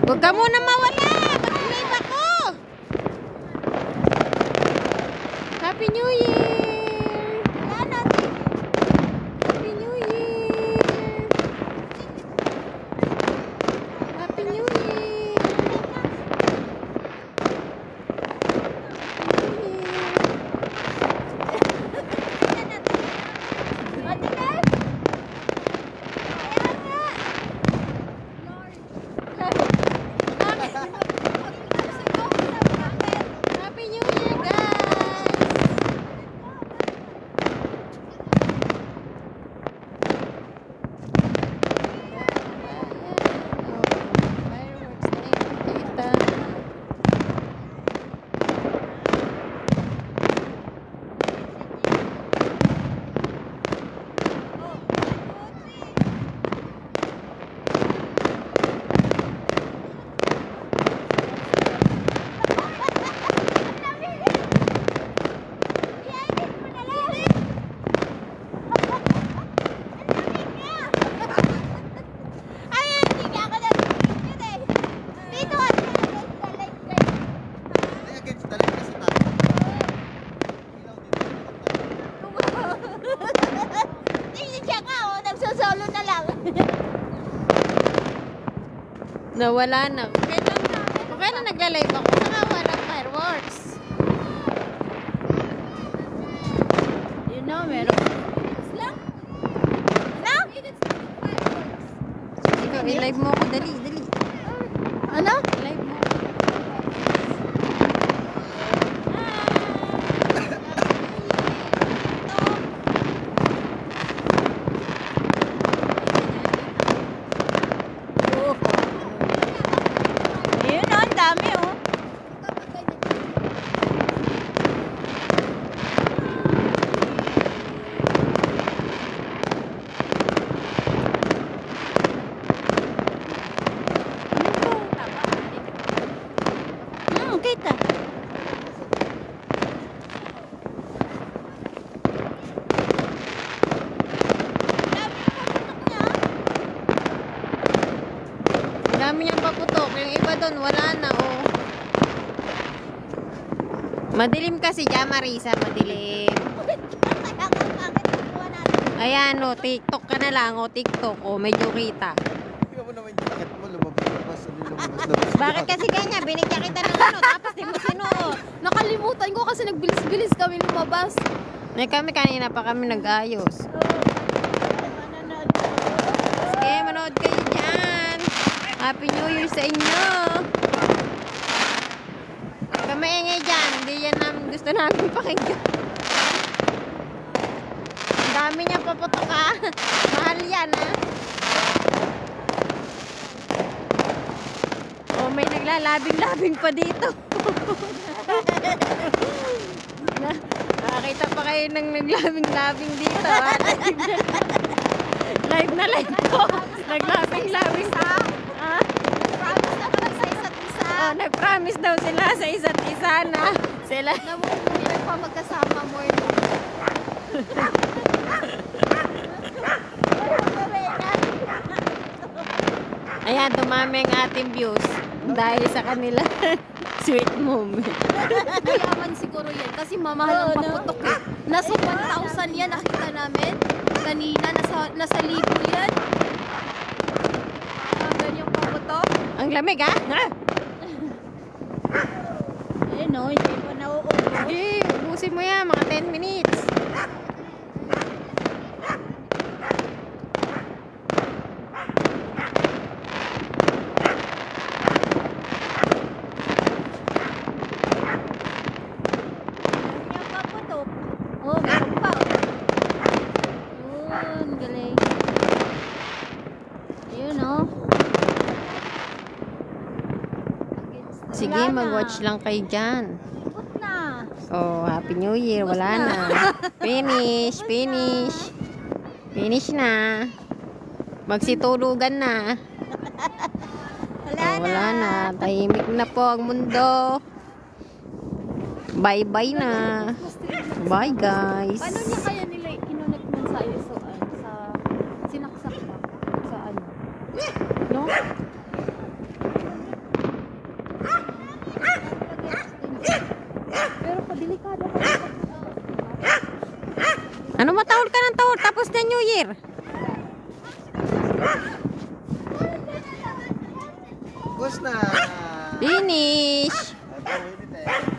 Huwag ka muna mawala. Mag-live ako. Happy New Year. Wala natin. Happy New Year. Happy New Year. Matigas. Kaya nga. Happy New Year, guys. Fireworks na nakikita. Nawala na. Okay na nagla-live ako. Saka walang fireworks. You know, meron. Ikaw, i-live mo ako. Dali, dali. Ano? I-live mo. Ayun o, ang dami o. Kita. Ang dami niyang paputok. Yung iba doon, wala na, oh. Madilim kasi dyan, Marisa. Madilim. Ayan, oh. TikTok ka na lang, oh. TikTok, oh. Medyo kita. Tingnan mo naman yung jacket mo, lumabas. Ano yung lumabas? Bakit kasi ganyan? Binigyan kita ng ano, tapos di mo sinuot. Nakalimutan ko kasi nagbilis-bilis kami lumabas. Kami kanina pa kami nag-ayos. Sige, manood kayo dyan. Happy New Year sa inyo. Kami ingay dyan. Hindi yan namin gusto namin pakinggan. Ang dami niya paputok ha. Mahal yan ha. Oh, may naglalabing-labing pa dito. Nakakita pa kayo ng naglabing-labing dito ha. Live na live ko. Naglabing-labing pa. Ha? Promise na pala sa isa't isa. Oh, nag-promise daw sila sa isa't isa na sila. Namumuli pa magkasama mo yun. Ayan, dumami ang ating views dahil sa kanila. Sweet moment. Mayaman siguro yan kasi mamahal ang paputok eh. Nasa 1,000 yan, nakita namin. Kanina, nasa libo yan. Ganyang paputok. Ang lamig ha? Ayun o, hindi pa nauubos. Sige, ubusin mo yan, mga 10 minutes. Ganyang paputok. Oh, meron pa. Yun, galing. Ayun o. Sige, mag-watch lang kayo dyan. Ikot na. Oh, Happy New Year. Wala na. Finish, finish. Finish na. Magsitulugan na. Wala na. Tahimik na po ang mundo. Bye-bye na. Bye, guys. Paano niya kaya nila kinonect man sa ISO? Sa sinaksak ba? Sa ano? No? Delikado ka. Ano matahol ka ng tahol tapos na New Year? Bus na! Finish! Ito, ulit eh.